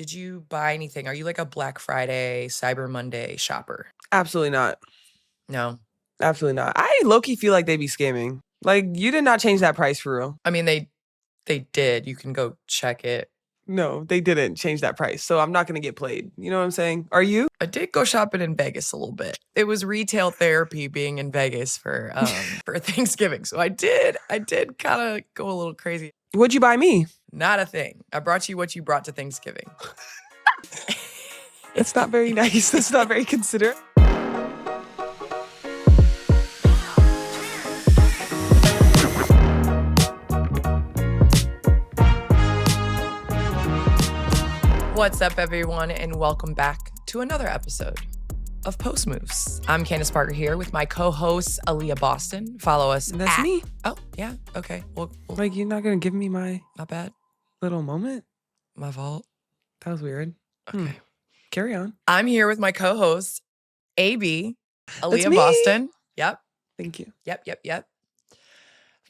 did you buy anything? Are you like a Black Friday, Cyber Monday shopper? Absolutely not. No. Absolutely not. I low-key feel like they be scamming. Like, you did not change that price for real. I mean, they did. You can go check it. No, they didn't change that price. So I'm not going to get played. You know what I'm saying? Are you? I did go shopping in Vegas a little bit. It was retail therapy being in Vegas for Thanksgiving. So I did kind of go a little crazy. What'd you buy me? Not a thing. I brought you what you brought to Thanksgiving. That's not very nice. That's not very considerate. What's up, everyone, and welcome back to another episode of Post Moves. I'm Candace Parker here with my co-host, Aliyah Boston. Follow us. That's me. Oh, yeah. Okay. Well, like, you're not going to give me my... Not bad. Little moment? My fault. That was weird. Okay. Carry on. I'm here with my co-host, AB, Aliyah Boston. Yep. Thank you. Yep.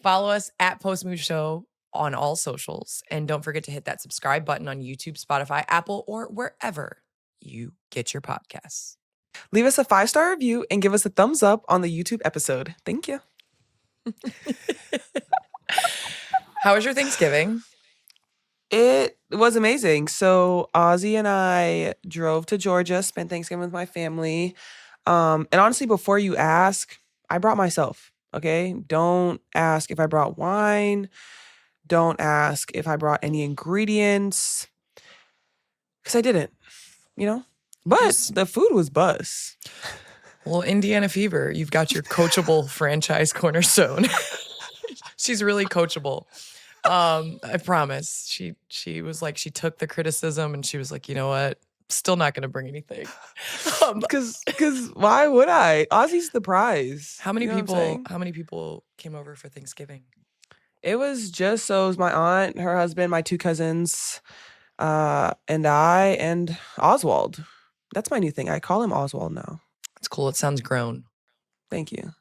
Follow us at Post Moves Show on all socials. And don't forget to hit that subscribe button on YouTube, Spotify, Apple, or wherever you get your podcasts. Leave us a 5-star review and give us a thumbs up on the YouTube episode. Thank you. How was your Thanksgiving? It was amazing. So Azzi and I drove to Georgia, spent Thanksgiving with my family. And honestly, before you ask, I brought myself, okay? Don't ask if I brought wine. Don't ask if I brought any ingredients. Because I didn't, you know? But the food was buzz. Well, Indiana Fever, you've got your coachable franchise cornerstone. She's really coachable. I promise. She was like, she took the criticism and she was like, you know what? Still not going to bring anything. Because why would I? Ozzy's the prize. How many people came over for Thanksgiving? It was just so it was my aunt, her husband, my 2 cousins, and I, and Oswald. That's my new thing. I call him Oswald now. It's cool. It sounds grown. Thank you.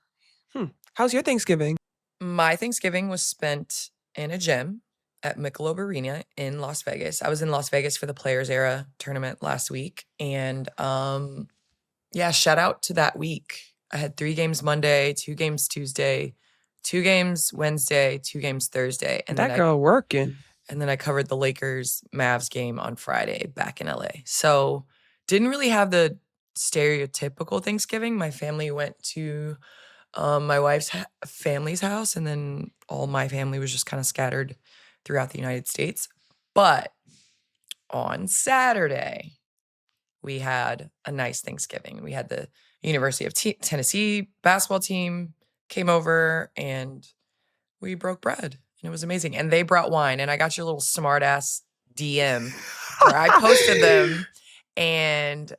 How's your Thanksgiving? My Thanksgiving was spent in a gym at Michelob Arena in Las Vegas. I was in Las Vegas for the Players Era tournament last week. And shout out to that week. I had 3 games Monday, 2 games Tuesday, 2 games Wednesday, 2 games Thursday. And that girl working. And then I covered the Lakers-Mavs game on Friday back in LA. So didn't really have the stereotypical Thanksgiving. My family went to my wife's family's house, and then all my family was just kind of scattered throughout the United States. But on Saturday, we had a nice Thanksgiving. We had the University of Tennessee basketball team came over, and we broke bread, and it was amazing. And they brought wine, and I got your little smart ass DM where I posted them, and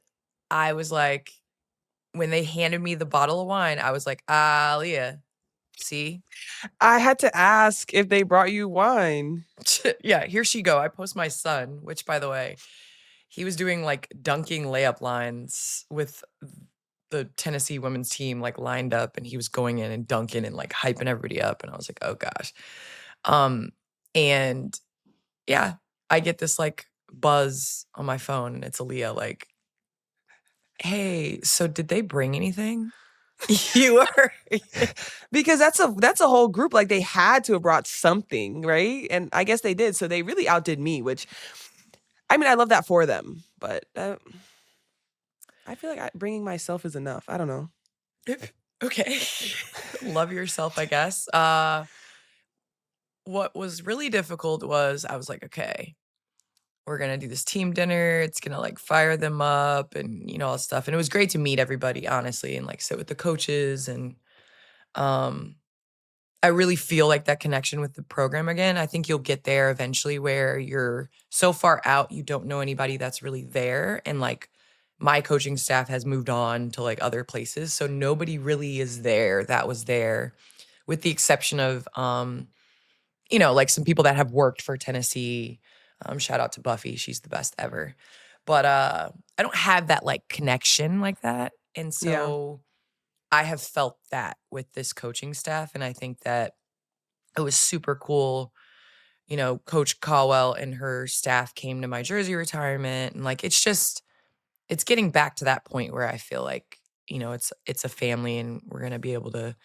I was like, when they handed me the bottle of wine, I was like, Aliyah, see? I had to ask if they brought you wine. Yeah, here she go. I post my son, which, by the way, he was doing like dunking layup lines with the Tennessee women's team like lined up, and he was going in and dunking and like hyping everybody up. And I was like, oh gosh. And yeah, I get this like buzz on my phone, and it's Aliyah like, hey, so did they bring anything? You are because that's a whole group. Like, they had to have brought something, right? And I guess they did. So they really outdid me, which, I mean, I love that for them. But I feel like bringing myself is enough. I don't know. Okay. Love yourself, I guess. What was really difficult was I was like, okay, we're going to do this team dinner. It's going to like fire them up and, you know, all that stuff. And it was great to meet everybody, honestly, and like sit with the coaches. And I really feel like that connection with the program again. I think you'll get there eventually where you're so far out, you don't know anybody that's really there. And like my coaching staff has moved on to like other places. So nobody really is there that was there, with the exception of, you know, like some people that have worked for Tennessee. Shout out to Buffy. She's the best ever. But I don't have that like connection like that. And so I have felt that with this coaching staff. And I think that it was super cool, Coach Caldwell and her staff came to my jersey retirement. And like, it's getting back to that point where I feel like, it's a family and we're going to be able to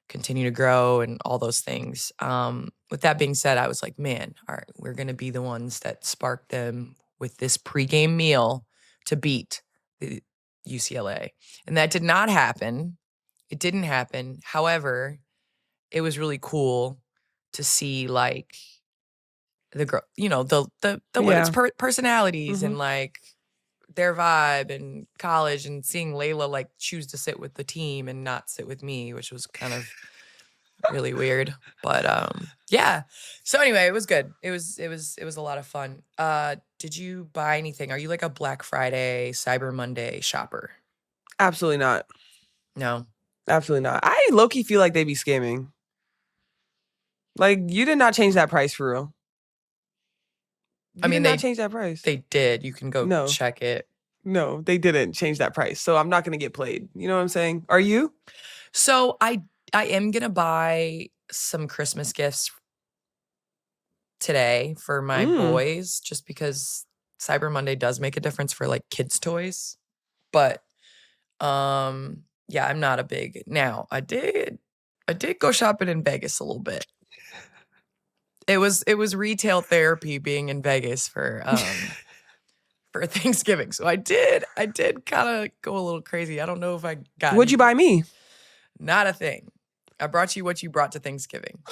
continue to grow and all those things. With that being said, I was like, man, all right, we're going to be the ones that spark them with this pregame meal to beat the UCLA. And that did not happen. It didn't happen. However, it was really cool to see like the girl, the women's personalities and like their vibe in college, and seeing Layla like choose to sit with the team and not sit with me, which was kind of really weird. But yeah. So anyway, it was good. It was a lot of fun. Did you buy anything? Are you like a Black Friday, Cyber Monday shopper? Absolutely not. No. Absolutely not. I low-key feel like they be scamming. Like, you did not change that price for real. They did not change that price. They did. You can go check it. No, they didn't change that price. So I'm not going to get played. You know what I'm saying? Are you? So I am going to buy some Christmas gifts today for my boys, just because Cyber Monday does make a difference for like kids' toys. But yeah, I'm not a big. Now, I did go shopping in Vegas a little bit. It was retail therapy being in Vegas for Thanksgiving. So I did kind of go a little crazy. I don't know if I got. What'd you buy me? Not a thing. I brought you what you brought to Thanksgiving.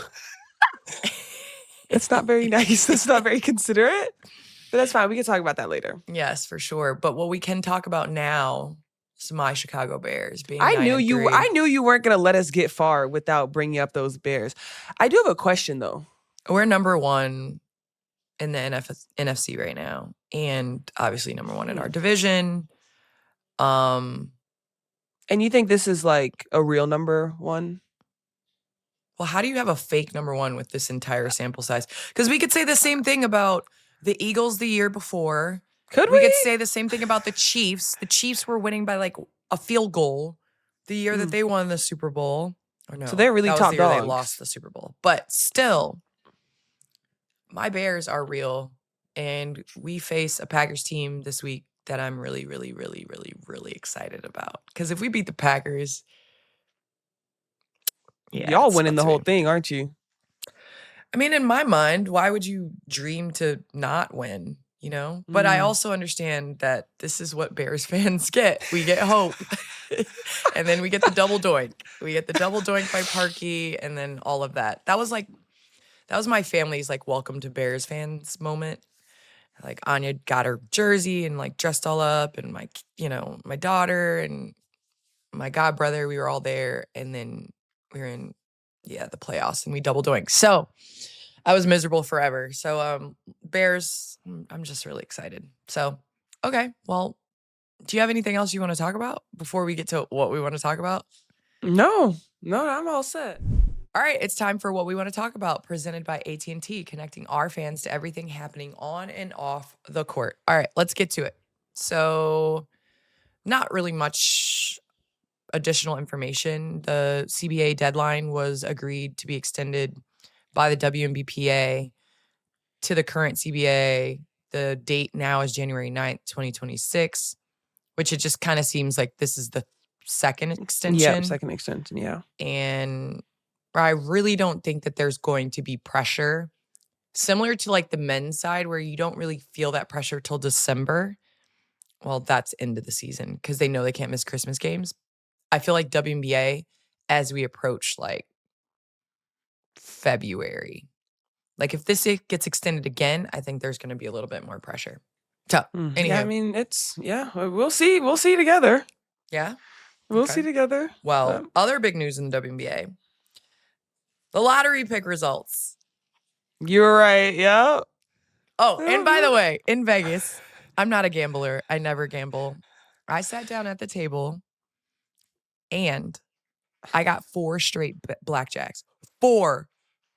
That's not very nice. That's not very considerate. But that's fine. We can talk about that later. Yes, for sure. But what we can talk about now is my Chicago Bears being. I knew you weren't gonna let us get far without bringing up those Bears. I do have a question though. We're number 1 in the NFC right now, and obviously number 1 in our division. And you think this is like a real number 1? Well, how do you have a fake number 1 with this entire sample size? Because we could say the same thing about the Eagles the year before. We could say the same thing about the Chiefs. The Chiefs were winning by like a field goal the year that they won the Super Bowl. Or no, so they're really that was top the year dogs. They lost the Super Bowl, but still, my Bears are real, and we face a Packers team this week that I'm really, really, really, really, really excited about. Because if we beat the Packers, y'all winning the whole thing, aren't you? I mean, in my mind, why would you dream to not win? But I also understand that this is what Bears fans get. We get hope, and then we get the double doink. We get the double doink by Parkey, and then all of that. That was my family's like welcome to Bears fans moment. Like Anya got her jersey and like dressed all up, and my daughter and my god brother, we were all there, and then we were in the playoffs and we double doink. So I was miserable forever. So Bears, I'm just really excited. So okay, well, do you have anything else you want to talk about before we get to what we want to talk about? No, I'm all set. All right, it's time for what we want to talk about, presented by AT&T, connecting our fans to everything happening on and off the court. All right, let's get to it. So, not really much additional information. The CBA deadline was agreed to be extended by the WNBPA to the current CBA. The date now is January 9th, 2026, which it just kind of seems like this is the second extension. Yeah, second extension, yeah. And I really don't think that there's going to be pressure similar to like the men's side, where you don't really feel that pressure till December. Well, that's end of the season because they know they can't miss Christmas games. I feel like WNBA, as we approach like February, like if this gets extended again, I think there's going to be a little bit more pressure. So, yeah, I mean, we'll see. We'll see together. Yeah? We'll see together. Well, other big news in the WNBA. The lottery pick results. You're right. Yeah. Oh, and by the way, in Vegas, I'm not a gambler. I never gamble. I sat down at the table and I got 4 straight blackjacks. 4.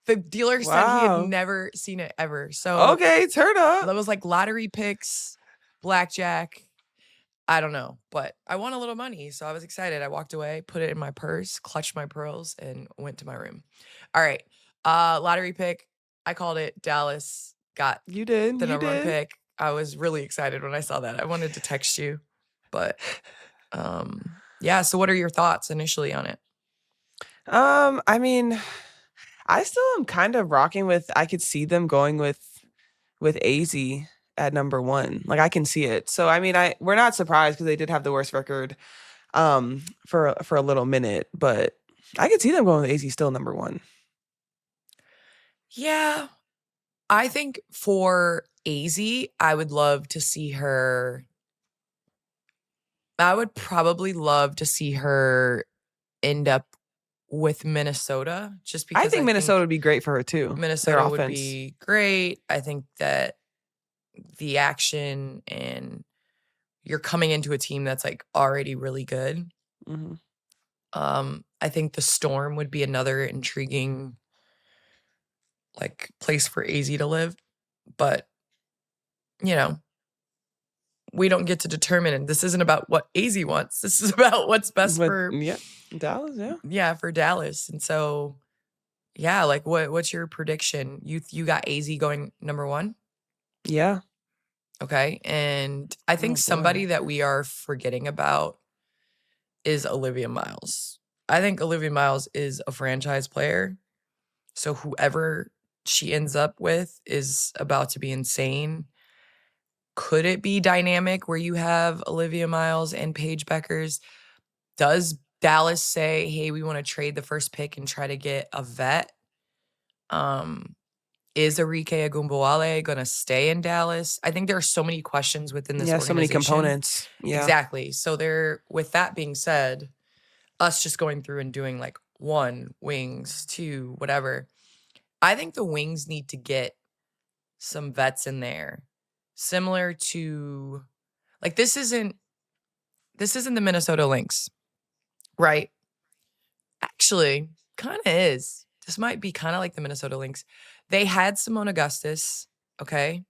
The dealer said he had never seen it ever. So okay, turn up. That was like lottery picks, blackjack. I don't know, but I won a little money, so I was excited. I walked away, put it in my purse, clutched my pearls, and went to my room. All right, lottery pick. I called it. Dallas got You did. the You number 1 did. pick. I was really excited when I saw that. I wanted to text you, but yeah. So, what are your thoughts initially on it? I mean, I still am kind of rocking with. I could see them going with AZ at number 1. Like I can see it. So I mean, we're not surprised because they did have the worst record for a little minute, but I could see them going with AZ still number 1. Yeah, I think for AZ, I would love to see her. I would probably love to see her end up with Minnesota, just I because think I Minnesota think would be great for her too. Their Minnesota would offense. be great. I think that the action and you're coming into a team that's like already really good. Mhm. I think the Storm would be another intriguing like place for AZ to live, but you know, we don't get to determine, and this isn't about what AZ wants. This is about what's best But for yeah, Dallas, for Dallas. And so yeah, like what's your prediction? You got AZ going number 1? yeah. Okay. And I think Oh somebody boy. that we are forgetting about is Olivia Miles. I think Olivia Miles is a franchise player. So whoever she ends up with is about to be insane. Could it be dynamic where you have Olivia Miles and Paige Bueckers? Does Dallas say, hey, we want to trade the first pick and try to get a vet? Is Arike Agumbawale going to stay in Dallas? I think there are so many questions within this Yeah, so many organization. components. Yeah. Exactly. So with that being said, us just going through and doing like 1, wings, 2, whatever. I think the wings need to get some vets in there. Similar to like this isn't the Minnesota Lynx, right? Actually, kind of is. This might be kind of like the Minnesota Lynx. They had Simone Augustus, okay?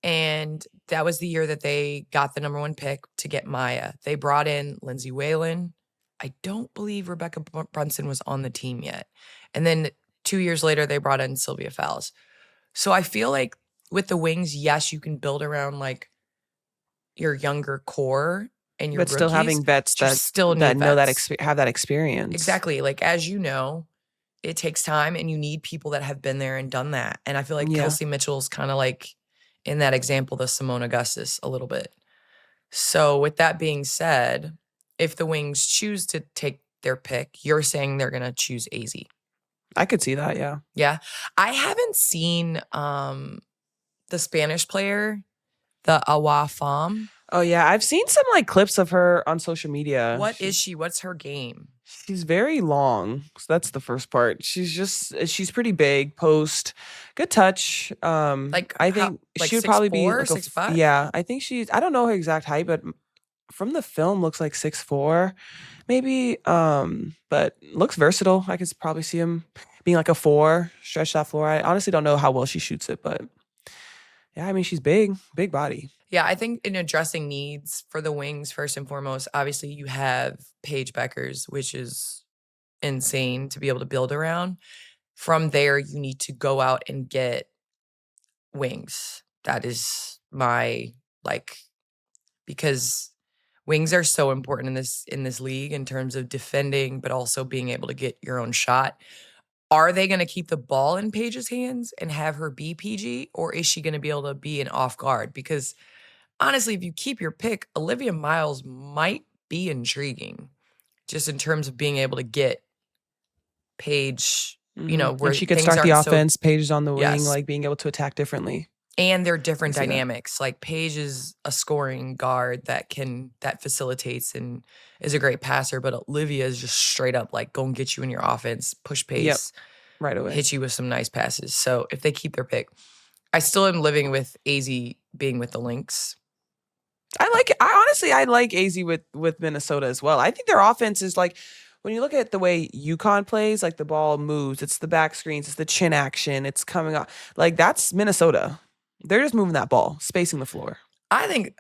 And that was the year that they got the number 1 pick to get Maya. They brought in Lindsay Whalen. I don't believe Rebecca Brunson was on the team yet. And then 2 years later, they brought in Sylvia Fowles. So I feel like with the wings, yes, you can build around like your younger core and your But still having rookies. vets You that still need know vets. have that experience. Exactly. Like, as you know, it takes time and you need people that have been there and done that. And I feel like Yeah. Kelsey Mitchell's kind of like in that example, the Simone Augustus a little bit. So with that being said, if the Wings choose to take their pick, you're saying they're going to choose AZ. I could see that, yeah. Yeah. I haven't seen the Spanish player, the Awa Fam. Oh yeah, I've seen some like clips of her on social media. What is she? What's her game? She's very long. So that's the first part. She's pretty big, post, good touch. Like I think like she would probably be 6'4", like 6'5"? yeah, I think I don't know her exact height, but from the film looks like 6'4", maybe. But looks versatile. I could probably see him being like a 4, stretch that floor. I honestly don't know how well she shoots it, but yeah, I mean she's big body. Yeah, I think in addressing needs for the Wings, first and foremost, obviously you have Paige Bueckers, which is insane to be able to build around. From there, you need to go out and get wings. That is my because wings are so important in this league in terms of defending, but also being able to get your own shot. Are they going to keep the ball in Paige's hands and have her be PG, or is she going to be able to be an off guard? Because honestly, if you keep your pick, Olivia Miles might be intriguing just in terms of being able to get Paige, where and she could things start the aren't so offense. Paige is on the wing, yes. like being able to attack differently. And they're different I see that. dynamics. Like Paige is a scoring guard that facilitates and is a great passer, but Olivia is just straight up like go and get you in your offense, push pace, right away, hit you with some nice passes. So if they keep their pick, I still am living with AZ being with the Lynx. I like it. I like AZ with Minnesota as well. I think their offense is like, when you look at the way UConn plays, like the ball moves, it's the back screens, it's the chin action, it's coming up. Like that's Minnesota. They're just moving that ball, spacing the floor. I think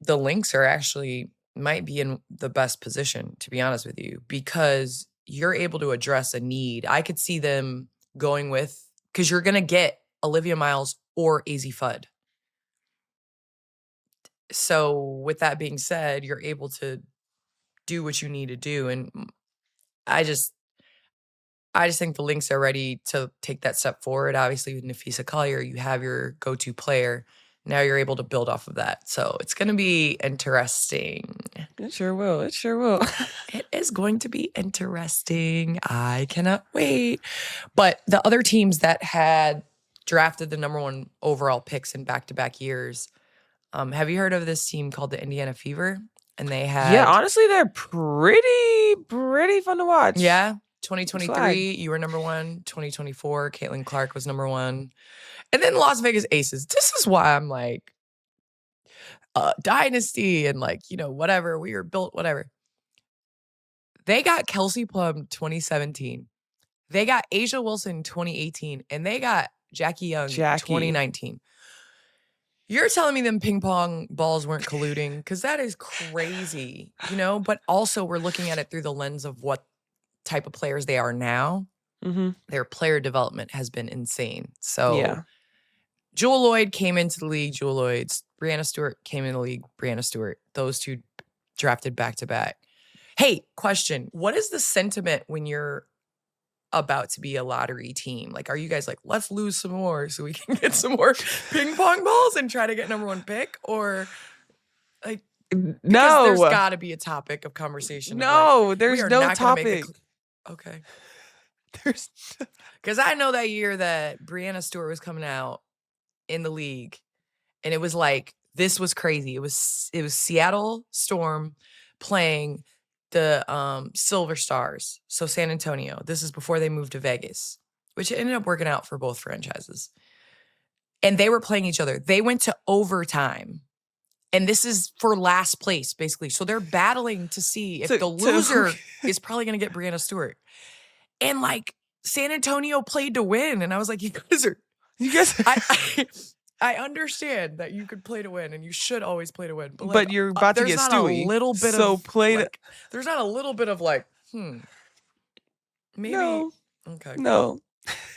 the Lynx are actually might be in the best position, to be honest with you, because you're able to address a need. I could see them going with because you're going to get Olivia Miles or Azzi Fudd. So with that being said, you're able to do what you need to do. And I just think the Lynx are ready to take that step forward. Obviously, with Napheesa Collier, you have your go-to player. Now you're able to build off of that. So it's going to be interesting. It sure will. It sure will. It is going to be interesting. I cannot wait. But the other teams that had drafted the number 1 overall picks in back-to-back years, have you heard of this team called the Indiana Fever? And they had... Yeah, honestly, they're pretty fun to watch. Yeah. 2023, you were number 1. 2024, Caitlin Clark was number 1. And then Las Vegas Aces. This is why I'm like, dynasty and like, whatever. We were built, whatever. They got Kelsey Plum 2017. They got Asia Wilson 2018. And they got Jackie Young 2019. You're telling me them ping pong balls weren't colluding? Because that is crazy, But also we're looking at it through the lens of what type of players they are now. Mm-hmm. Their player development has been insane. So yeah. Jewel Lloyd came into the league, Jewel Lloyd's. Brianna Stewart came in the league, Brianna Stewart. Those two drafted back-to-back. Hey, question. What is the sentiment when you're about to be a lottery team? Like, are you guys like, let's lose some more so we can get some more ping pong balls and try to get number 1 pick? Or like, no, there's got to be a topic of conversation. No, like, there's no topic. Okay. Because I know that year that Brianna Stewart was coming out in the league, and it was like, this was crazy. It was Seattle Storm playing the Silver Stars, so San Antonio. This is before they moved to Vegas, which ended up working out for both franchises. And they were playing each other. They went to overtime. And this is for last place, basically. So they're battling to see if the loser is probably going to get Brianna Stewart. And like, San Antonio played to win. And I was like, you guys I understand that you could play to win and you should always play to win. But, like, you're about to get Stewie. There's not a little bit of like, maybe. No. Okay. No.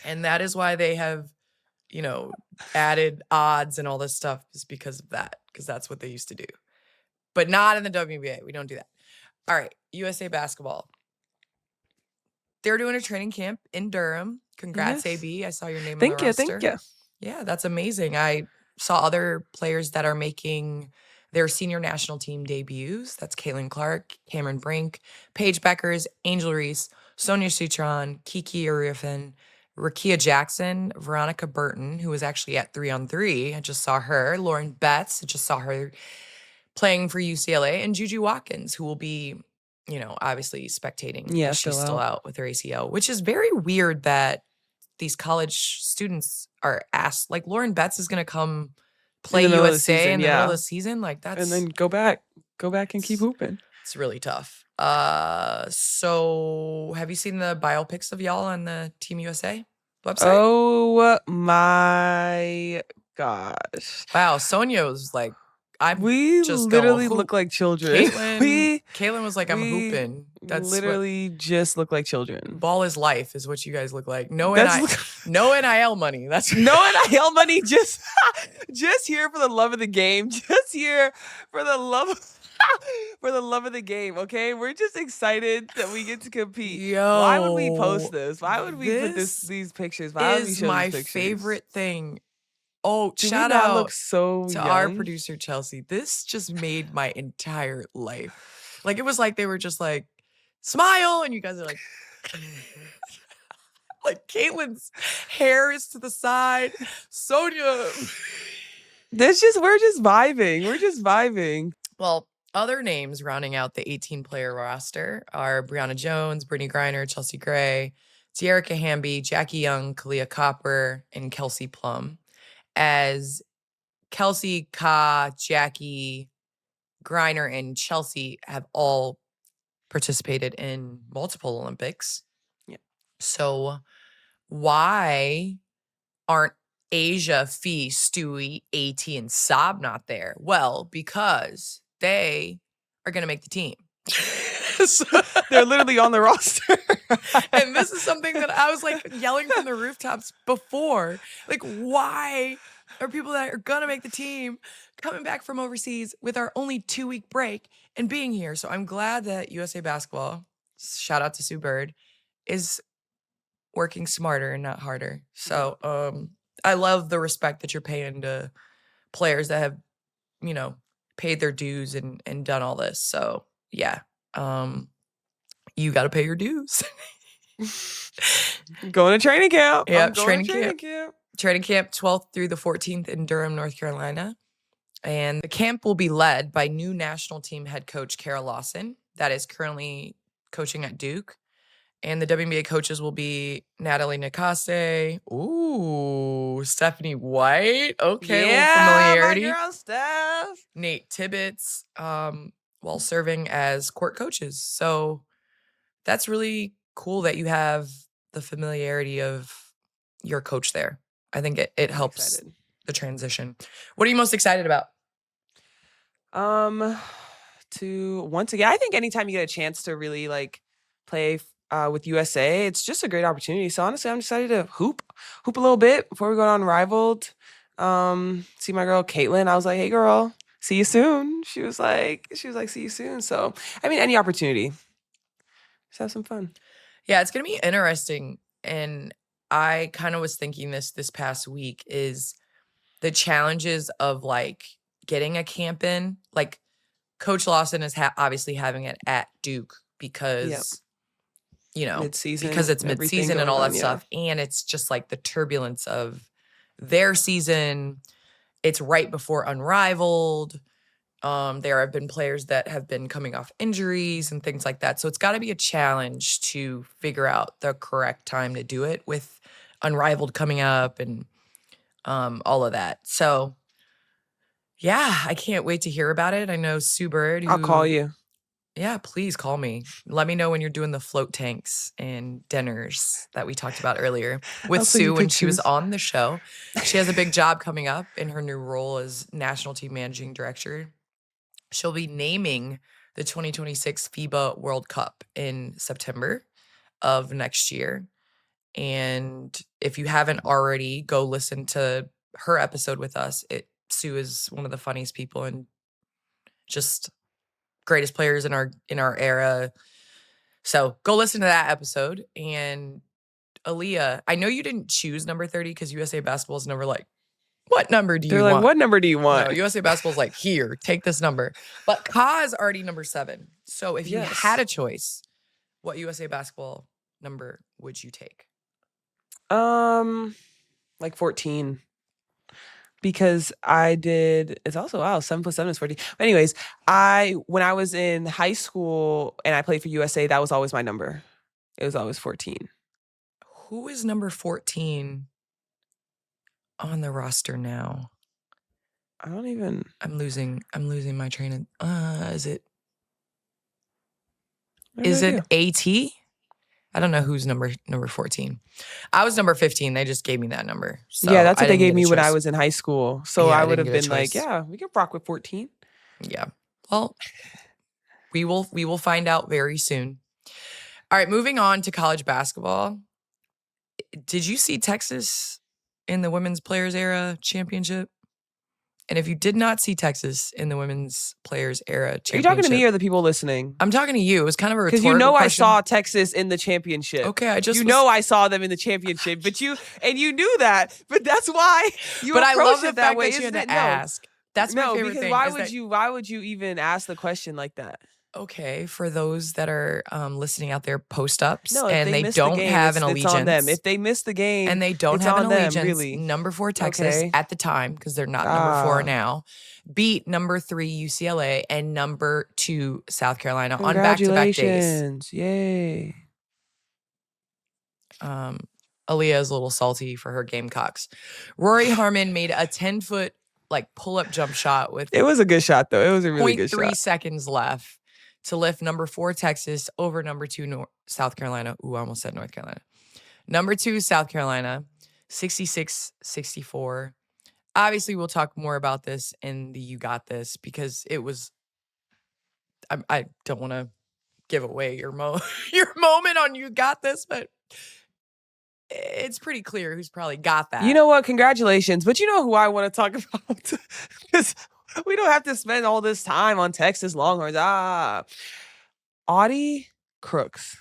And that is why they have, added odds and all this stuff, is because of that. Because that's what they used to do. But not in the WNBA. We don't do that. All right. USA basketball. They're doing a training camp in Durham. Congrats, Yes. AB. I saw your name on the roster. Thank you. Yeah, that's amazing. I saw other players that are making their senior national team debuts. That's Caitlin Clark, Cameron Brink, Paige Bueckers, Angel Reese, Sonia Citron, Kiki Ariafin, Rakia Jackson, Veronica Burton, who was actually at 3-on-3. I just saw her. Lauren Betts, I just saw her playing for UCLA. And Juju Watkins, who will be, obviously spectating. Yeah, she's still out with her ACL, which is very weird that these college students are asked. Like, Lauren Betts is going to come play USA in the middle of the season. Like, that's... And then go back and keep hooping. It's really tough. So have you seen the biopics of y'all on the Team USA website? Oh my gosh. Wow, Sonia was like, we just literally look like children. Caitlin was like, I'm hooping. That's literally just look like children. Ball is life is what you guys look like. No NIL money. That's no NIL money. Just here for the love of the game. Just here for the love of the game. Okay, we're just excited that we get to compete. Yo, why would we post this? Why would we put these pictures? Why would we show my these pictures? favorite thing. Oh, Do shout we not out look so to young? our producer Chelsea. This just made my entire life. Like, it was like they were just like, smile, and you guys are like, like Caitlin's hair is to the side. Sonia. We're just vibing. We're just vibing. Well, other names rounding out the 18-player roster are Brianna Jones, Brittany Griner, Chelsea Gray, Tierica Hamby, Jackie Young, Kalia Copper, and Kelsey Plum. As Kelsey, Jackie, Griner, and Chelsea have all participated in multiple Olympics. Yeah. So why aren't Asia, Phee, Stewie, AT, and Saab not there? Well, because they are going to make the team. They're literally on the roster. And this is something that I was like yelling from the rooftops before. Like, why are people that are going to make the team coming back from overseas with our only 2-week break and being here? So I'm glad that USA Basketball, shout out to Sue Bird, is working smarter and not harder. So I love the respect that you're paying to players that have, paid their dues and done all this. So yeah, you got to pay your dues. Going to training camp. Yeah, I'm going to training camp. Training camp 12th through the 14th in Durham, North Carolina. And the camp will be led by new national team head coach Kara Lawson, that is currently coaching at Duke. And the WNBA coaches will be Natalie Nicase. Ooh, Stephanie White. Okay, familiarity. My girl Steph. Nate Tibbetts, while serving as court coaches. So that's really cool that you have the familiarity of your coach there. I think it helps the transition. What are you most excited about? To once again, I think anytime you get a chance to really play with USA, it's just a great opportunity. So honestly, I'm excited to hoop a little bit before we go on Unrivaled. See my girl Caitlin. I was like, hey girl, see you soon. She was like, see you soon. So I mean, any opportunity. Just have some fun. Yeah, it's gonna be interesting. And I kind of was thinking this past week is the challenges of getting a camp in. Like Coach Lawson is obviously having it at Duke because mid-season, because it's mid-season and all that stuff. And it's just like the turbulence of their season. It's right before Unrivaled. There have been players that have been coming off injuries and things like that. So it's got to be a challenge to figure out the correct time to do it with Unrivaled coming up and all of that. So yeah, I can't wait to hear about it. I know Sue Bird. I'll call you. Yeah, please call me. Let me know when you're doing the float tanks and dinners that we talked about earlier with Sue when she was on the show. She has a big job coming up in her new role as National Team Managing Director. She'll be naming the 2026 FIBA World Cup in September of next year. And if you haven't already, go listen to her episode with us. Sue is one of the funniest people and just greatest players in our era. So go listen to that episode. And Aliyah, I know you didn't choose number 30 because USA Basketball is never like, what number do you want? They're like, what number do you want? No, USA Basketball's like, here, take this number. But Ka's already number 7. So if you had a choice, what USA Basketball number would you take? 14. Because it's also, 7 plus 7 is 14. But anyways, when I was in high school and I played for USA, that was always my number. It was always 14. Who is number 14 on the roster now? I'm losing my train of, is it AT? I don't know who's number 14. I was number 15. They just gave me that number. So yeah, that's what they gave me when I was in high school. So I would have been like, yeah, we can rock with 14. Yeah. Well, we will find out very soon. All right, moving on to college basketball. Did you see Texas in the Women's Players Era Championship? And if you did not see Texas in the Women's Players Era Championship... Are you talking to me or the people listening? I'm talking to you. It was kind of a rhetorical question. Because I saw Texas in the championship. Okay, I saw them in the championship. But you knew that. But that's why you But I love the that fact way, that you had to ask. That's my favorite thing. Why would you even ask the question like that? Okay, for those that are listening out there post-ups and they miss don't the game, have an allegiance. It's on them. If they miss the game, and they don't have an allegiance, really. Number 4 Texas at the time, because they're not number 4 now, beat number 3 UCLA and number 2 South Carolina on back-to-back days. Yay. Aliyah is a little salty for her Gamecocks. Rori Harmon made a 10-foot pull-up jump shot with it was a good shot though. It was a really good shot. 0.3 seconds left to lift number 4 Texas over number 2 South Carolina. Ooh, I almost said North Carolina. Number 2 South Carolina, 66-64. Obviously, we'll talk more about this in the You Got This because it was. I don't want to give away your your moment on you got this, but it's pretty clear who's probably got that. You know what? Congratulations. But you know who I want to talk about? Because we don't have to spend all this time on Texas Longhorns. Audie Crooks.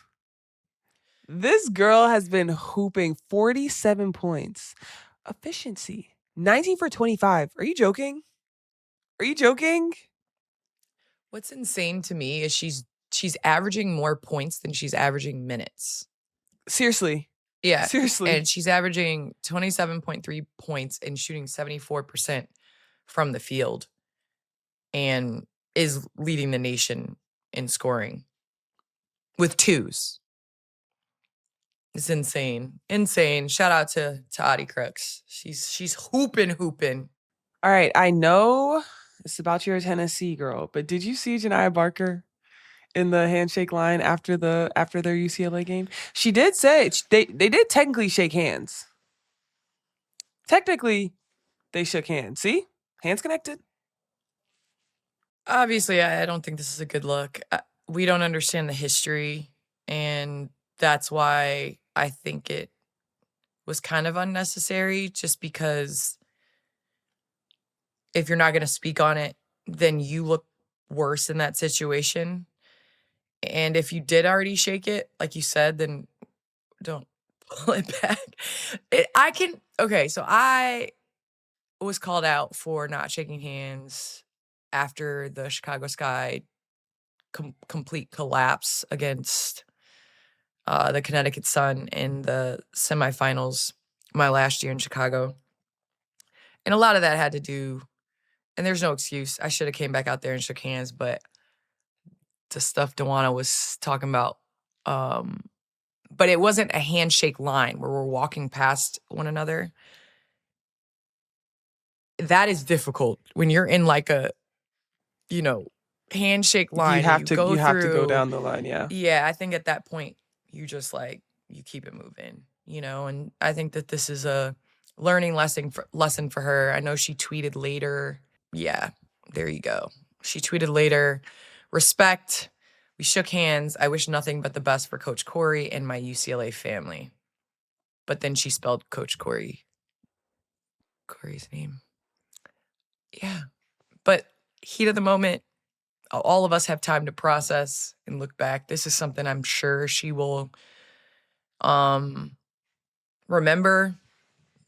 This girl has been hooping 47 points. Efficiency. 19 for 25. Are you joking? Are you joking? What's insane to me is she's averaging more points than she's averaging minutes. Seriously. Yeah. Seriously. And she's averaging 27.3 points and shooting 74% from the field and is leading the nation in scoring with twos. It's insane. Insane. Shout out to Audie Crooks. She's hooping. All right. I know it's about your Tennessee girl, but did you see Janiah Barker in the handshake line after their UCLA game? She did say they did technically shake hands. Technically, they shook hands. See? Hands connected. Obviously, I don't think this is a good look. We don't understand the history, and that's why I think it was kind of unnecessary, just because if you're not going to speak on it, then you look worse in that situation. And if you did already shake it, like you said, then don't pull it back. So I was called out for not shaking hands after the Chicago Sky complete collapse against the Connecticut Sun in the semifinals my last year in Chicago. And a lot of that had to do, and there's no excuse, I should have came back out there and shook hands, but the stuff Dewana was talking about, but it wasn't a handshake line where we're walking past one another. That is difficult when you're in like a, handshake line. You have to go down the line, yeah. Yeah, I think at that point you just you keep it moving, and I think that this is a learning lesson for her. I know she tweeted later. Yeah, there you go. She tweeted later, respect. We shook hands. I wish nothing but the best for Coach Corey and my UCLA family. But then she spelled Coach Corey's name. Yeah. But heat of the moment, all of us have time to process and look back. This is something I'm sure she will remember,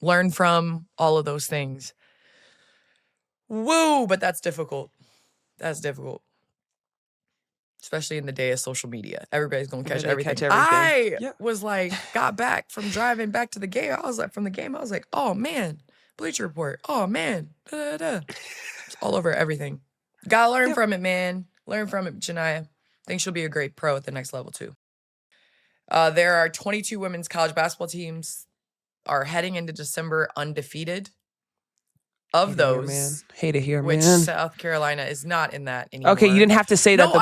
learn from, all of those things. Woo, but that's difficult. That's difficult. Especially in the day of social media. Everybody's going to catch everything. Was got back from driving back to the game. I was like, oh man, Bleacher Report. Oh man. It's all over everything. Gotta learn from it, man. Learn from it, Janiah. Think she'll be a great pro at the next level too. There are 22 women's college basketball teams are heading into December undefeated. Of those, hate to hear, which man. South Carolina is not in that anymore. Okay, you didn't have to say that. No,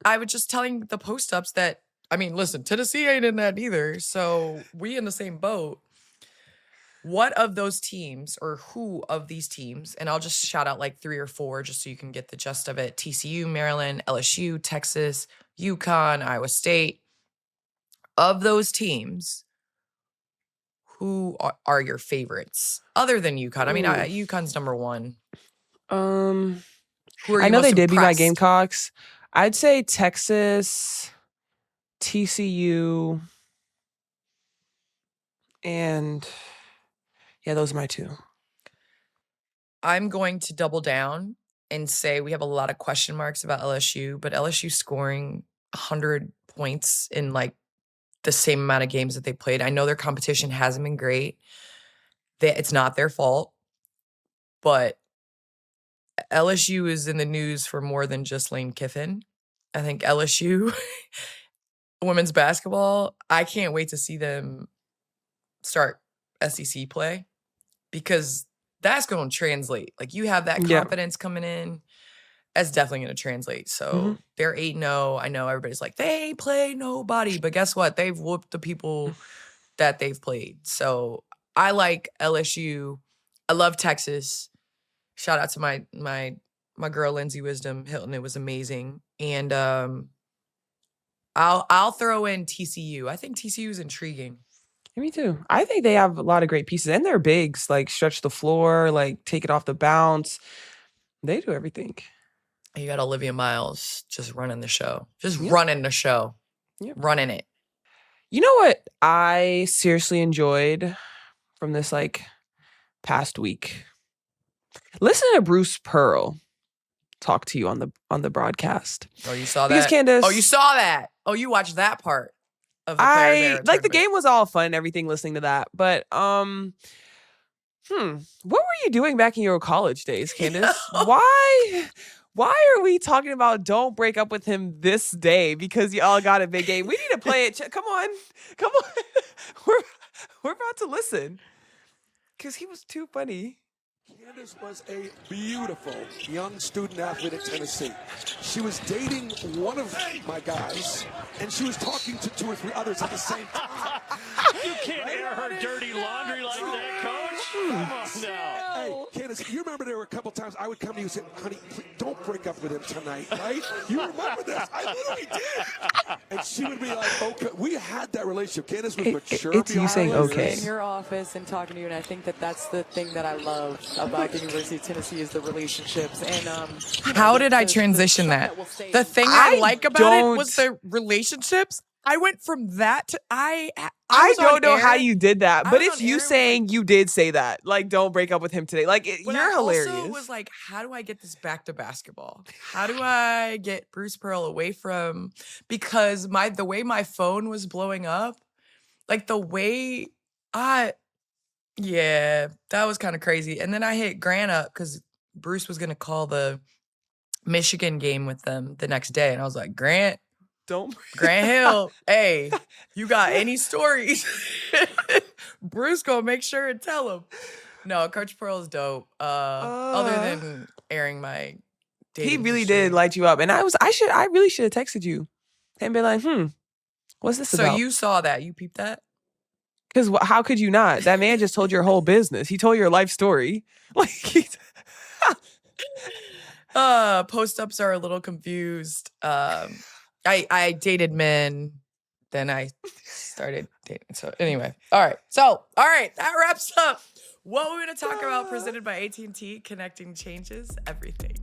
I was just telling the post-ups that, listen, Tennessee ain't in that either, so we in the same boat. What of those teams, or who of these teams, and I'll just shout out like 3 or 4 just so you can get the gist of it: TCU, Maryland, LSU, Texas, UConn, Iowa State. Of those teams, who are your favorites other than UConn? UConn's number 1. I know they did beat my Gamecocks. I'd say Texas, TCU, and those are my 2. I'm going to double down and say we have a lot of question marks about LSU, but LSU scoring 100 points in the same amount of games that they played. I know their competition hasn't been great. It's not their fault, but LSU is in the news for more than just Lane Kiffin. I think LSU women's basketball, I can't wait to see them start SEC play, because that's going to translate. You have that confidence coming in. That's definitely going to translate. So they're 8-0. I know everybody's like, they play nobody. But guess what? They've whooped the people that they've played. So I like LSU. I love Texas. Shout out to my girl, Lindsay Wisdom Hilton. It was amazing. And I'll throw in TCU. I think TCU is intriguing. Me too. I think they have a lot of great pieces, and they're bigs, like stretch the floor, like take it off the bounce. They do everything. You got Olivia Miles just running the show. Just Yep. running the show. Yep. Running it. You know what I seriously enjoyed from this like past week? Listen to Bruce Pearl talk to you on the broadcast. Oh, you saw Because that? Candace, Oh, you saw that? Oh, you watched that part of the Players I Era like the tournament. game was all fun and everything listening to that. But what were you doing back in your college days, Candace? Why are we talking about don't break up with him this day because y'all got a big game? We need to play it. Come on. We're about to listen because he was too funny. Candace was a beautiful young student athlete at Tennessee. She was dating one of my guys, and she was talking to 2 or 3 others at the same time. You can't air her dirty laundry like that, Coach. Come on now. Hey, Candace, you remember there were a couple times I would come to you and say, honey, please don't break up with him tonight, right? You remember this? I literally did. And she would be like, okay. We had that relationship. Candace was mature. It's you saying beyond okay. In your office and talking to you, and I think that's the thing that I love about the University of Tennessee is the relationships. And How did I transition that? The thing I like about it was the relationships. I went from that to I don't know how you did that, but was it's on you air saying you did say that. Like, don't break up with him today. Like, But you're I hilarious. also was like, how do I get this back to basketball? How do I get Bruce Pearl away from, because the way my phone was blowing up, like the way yeah, that was kind of crazy. And then I hit Grant up because Bruce was gonna call the Michigan game with them the next day, and I was like, Grant Hill, hey, you got any stories? Bruce gonna make sure and tell him. No, Coach Pearl is dope. Other than airing my dating He really history. did light you up, and I really should have texted you and been like, what's this about? So you saw that? You peeped that? Because how could you not? That man just told your whole business. He told your life story. Like, Post-ups are a little confused. I dated men, then I started dating. So anyway, all right, that wraps up what we're gonna talk about. Presented by AT&T, connecting changes everything.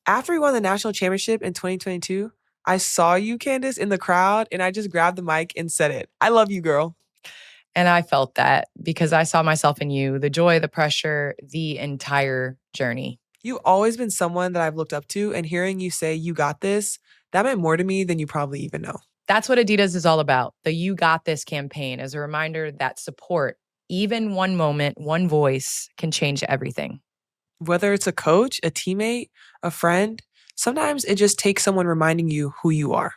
after we won the national championship in 2022, I saw you, Candace, in the crowd, and I just grabbed the mic and said it. I love you, girl. And I felt that because I saw myself in you, the joy, the pressure, the entire journey. You've always been someone that I've looked up to, and hearing you say, you got this, that meant more to me than you probably even know. That's what Adidas is all about. The You Got This campaign is a reminder that support, even one moment, one voice, can change everything. Whether it's a coach, a teammate, a friend, sometimes it just takes someone reminding you who you are.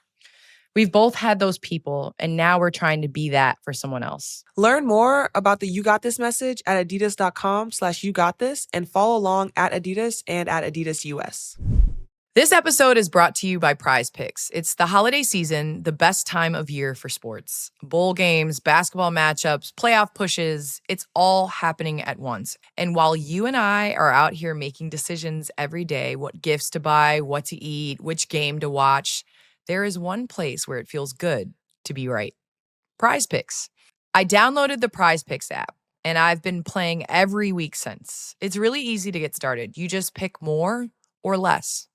We've both had those people, and now we're trying to be that for someone else. Learn more about the You Got This message at adidas.com/yougotthis and follow along at Adidas and at Adidas US. This episode is brought to you by Prize Picks. It's the holiday season, the best time of year for sports. Bowl games, basketball matchups, playoff pushes, it's all happening at once. And while you and I are out here making decisions every day, what gifts to buy, what to eat, which game to watch, there is one place where it feels good to be right. Prize Picks. I downloaded the Prize Picks app, and I've been playing every week since. It's really easy to get started. You just pick more or less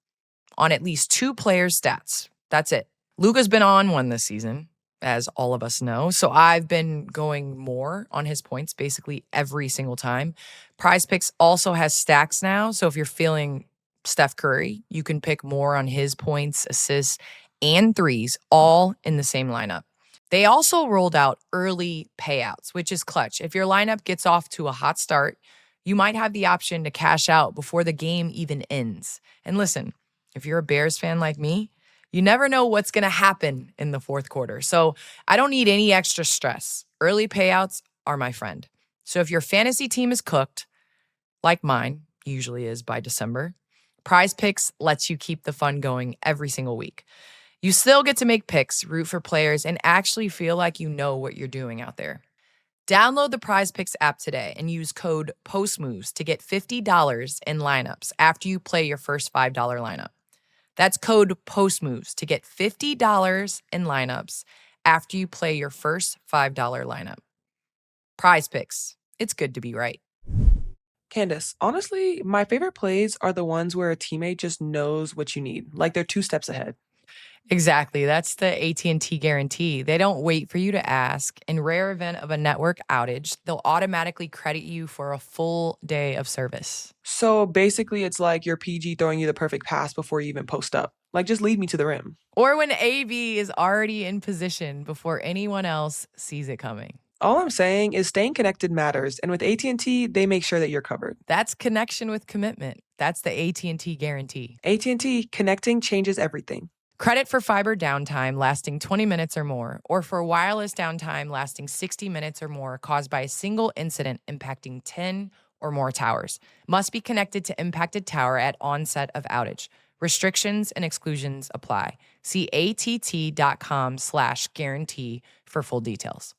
on at least 2 players' stats. That's it. Luka's been on one this season, as all of us know. So I've been going more on his points basically every single time. Prize Picks also has stacks now. So if you're feeling Steph Curry, you can pick more on his points, assists, and threes, all in the same lineup. They also rolled out early payouts, which is clutch. If your lineup gets off to a hot start, you might have the option to cash out before the game even ends. And listen, if you're a Bears fan like me, you never know what's going to happen in the fourth quarter. So I don't need any extra stress. Early payouts are my friend. So if your fantasy team is cooked, like mine usually is by December, Prize Picks lets you keep the fun going every single week. You still get to make picks, root for players, and actually feel like you know what you're doing out there. Download the Prize Picks app today and use code POSTMOVES to get $50 in lineups after you play your first $5 lineup. That's code POSTMOVES to get $50 in lineups after you play your first $5 lineup. Prize Picks. It's good to be right. Candace, honestly, my favorite plays are the ones where a teammate just knows what you need, like they're 2 steps ahead. Exactly. That's the AT&T guarantee. They don't wait for you to ask. In rare event of a network outage, they'll automatically credit you for a full day of service. So basically, it's like your PG throwing you the perfect pass before you even post up. Like, just lead me to the rim. Or when AV is already in position before anyone else sees it coming. All I'm saying is staying connected matters, and with AT&T, they make sure that you're covered. That's connection with commitment. That's the AT&T guarantee. AT&T, connecting changes everything. Credit for fiber downtime lasting 20 minutes or more, or for wireless downtime lasting 60 minutes or more caused by a single incident impacting 10 or more towers. Must be connected to impacted tower at onset of outage. Restrictions and exclusions apply. See att.com/guarantee for full details.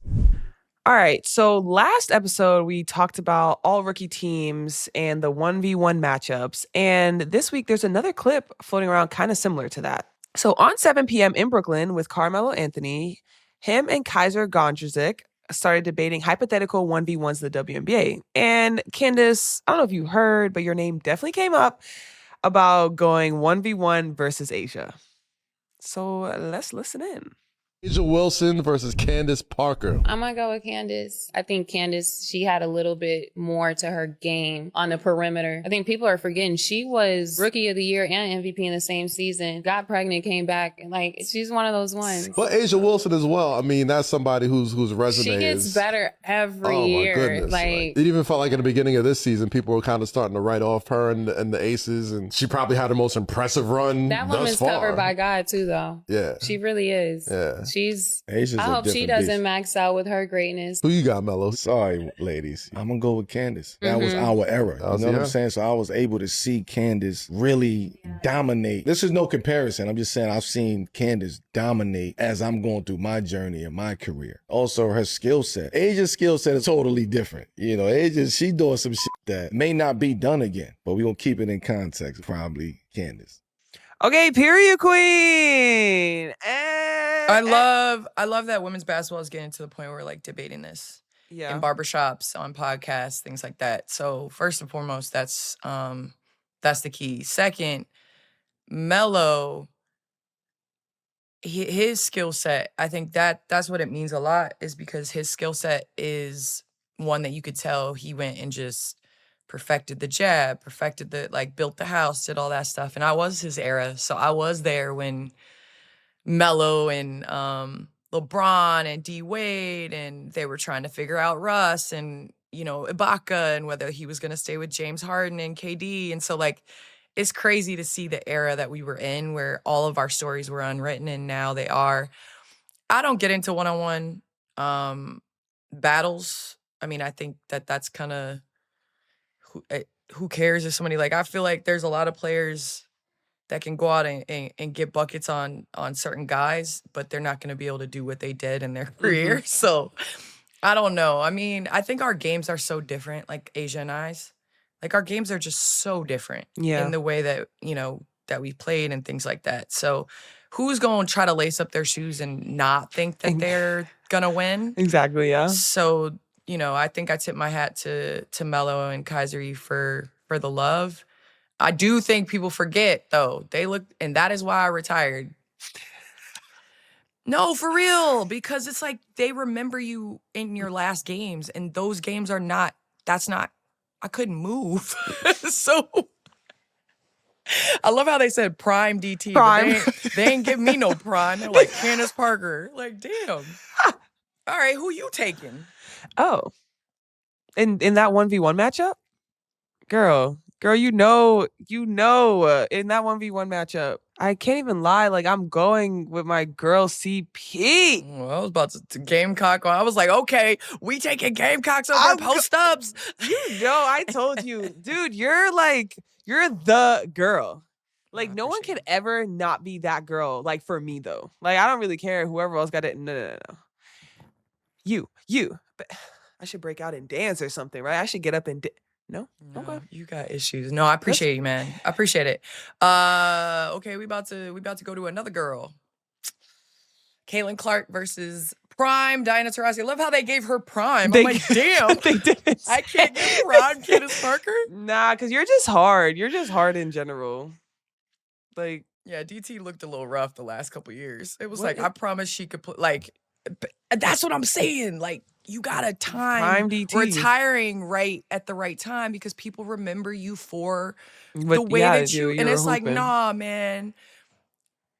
All right, so last episode, we talked about all rookie teams and the 1v1 matchups, and this week there's another clip floating around kind of similar to that. So on 7 p.m. in Brooklyn with Carmelo Anthony, him and Kaiser Gondrzick started debating hypothetical 1v1s in the WNBA. And Candace, I don't know if you heard, but your name definitely came up about going 1v1 versus Asia. So let's listen in. Asia Wilson versus Candace Parker. I'm going to go with Candace. I think Candace, she had a little bit more to her game on the perimeter. I think people are forgetting she was Rookie of the Year and MVP in the same season. Got pregnant, came back. Like, she's one of those ones. But Asia Wilson as well. I mean, that's somebody whose resume she gets is better every year. Oh, my goodness. Like, it even felt like in the beginning of this season, people were kind of starting to write off her and the Aces. And she probably had the most impressive run that thus woman's far. covered by God, too, though. Yeah. She really is. Yeah. I hope she doesn't max out with her greatness. Who you got, Mello? Sorry, ladies. I'm going to go with Candace. That was our era. You know what I'm saying? So I was able to see Candace really dominate. This is no comparison. I'm just saying I've seen Candace dominate as I'm going through my journey and my career. Also, her skill set. Asia's skill set is totally different. You know, she doing some shit that may not be done again, but we're going to keep it in context. Probably Candace. Okay, period queen. I love that women's basketball is getting to the point where we're like debating this in barbershops, on podcasts, things like that. So first and foremost, that's the key. Second, Melo, his skill set, I think that's what it means a lot, is because his skill set is one that you could tell he went and just perfected the jab, built the house, did all that stuff. And I was his era. So I was there when Melo and LeBron and D Wade, and they were trying to figure out Russ and, Ibaka, and whether he was going to stay with James Harden and KD. And so like, it's crazy to see the era that we were in where all of our stories were unwritten and now they are. I don't get into one-on-one battles. I mean, I think that's kind of, who cares if somebody, I feel like there's a lot of players that can go out and get buckets on certain guys, but they're not going to be able to do what they did in their career. So I don't know. I mean, I think our games are so different, like Asia and I's. Like, our games are just so different in the way that, that we played and things like that. So who's going to try to lace up their shoes and not think that they're going to win? Exactly, yeah. So, I think I tip my hat to Melo and Kaiseri for the love. I do think people forget, though. And that is why I retired. No, for real. Because it's like they remember you in your last games, and those games are not, I couldn't move. So I love how they said prime DT. Prime. But they ain't give me no prime. They're like Candace Parker. Like, damn. All right, who you taking? Oh. In that 1v1 matchup? Girl, in that 1v1 matchup, I can't even lie. Like, I'm going with my girl CP. Well, I was about to Gamecock. I was like, okay, we taking Gamecocks over post-ups. I told you. Dude, you're the girl. Like, no one can ever not be that girl. Like, for me, though. Like, I don't really care. Whoever else got it. No. You. I should break out and dance or something, right? I should get up and No? Okay. You got issues. No, I appreciate you, man. I appreciate it. Okay, we about to go to another girl. Caitlin Clark versus Prime Diana Taurasi. I love how they gave her Prime. I'm like, damn. They did. I can't get Prime Candace Parker. Nah, because you're just hard. You're just hard in general. Like, yeah, DT looked a little rough the last couple years. It was What like, is- I promise she could play. Like, that's what I'm saying. Like, you got to Prime time DT. retiring right at the right time because people remember you for the But way yeah, that you. you And were it's like, hooping. nah, man.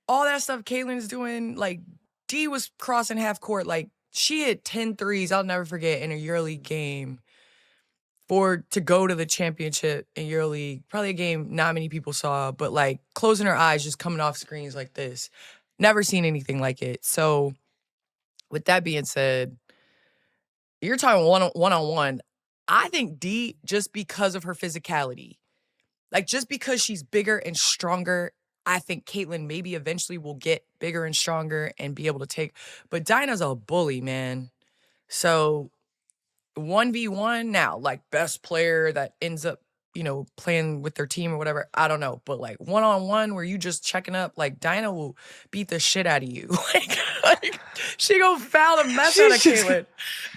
All that stuff Caitlin's doing, like, D was crossing half court. Like, she hit 10 threes, I'll never forget, in a EuroLeague game to go to the championship in EuroLeague. Probably a game not many people saw, but, like, closing her eyes, just coming off screens like this. Never seen anything like it. So, with that being said, you're talking one-on-one. I think D, just because of her physicality, like, just because she's bigger and stronger, I think Caitlin maybe eventually will get bigger and stronger and be able to take. But Dinah's a bully, man. So 1v1 now, like, best player that ends up, playing with their team or whatever, I don't know. But, like, one-on-one where you just checking up, like, Dinah will beat the shit out of you. like she gonna foul the mess out of Caitlin.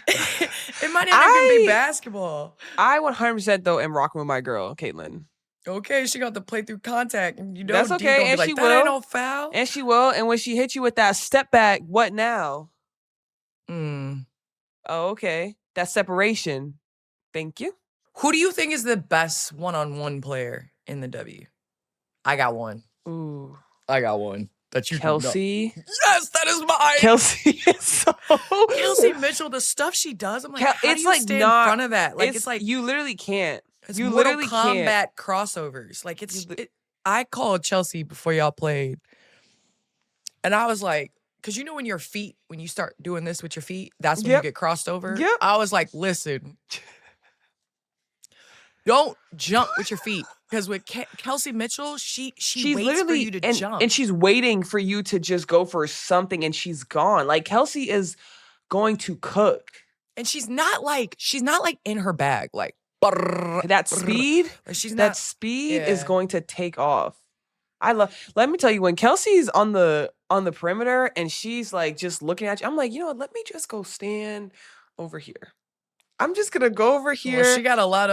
It might not even be basketball. I 100% though am rocking with my girl, Caitlin. Okay, she got to play through contact. And That's D okay, gonna be and like, she that ain't will. no foul. And she will. And when she hit you with that step back, what now? Mm. Oh, okay. That separation. Thank you. Who do you think is the best one-on-one player in the W? I got one. Ooh. I got one. That you Kelsey. know. Yes, that is mine. Kelsey is so. Kelsey Mitchell, the stuff she does, I'm like, how It's do you like stay not- in front of that? Like, it's like you literally can't. it's you Mortal literally Kombat can't. crossovers. Like, I called Chelsea before y'all played, and I was like, because when your feet, when you start doing this with your feet, that's when you get crossed over. Yep. I was like, listen, don't jump with your feet. Because with Kelsey Mitchell, she She's waits literally for you to jump. and she's waiting for you to just go for something, and she's gone. Like, Kelsey is going to cook. And she's not like in her bag. Like, That speed, like she's that not. speed is Yeah. going to take off. Let me tell you, when Kelsey's on the perimeter and she's like just looking at you, I'm like, let me just go stand over here. I'm just gonna go over here. Well, she got a lot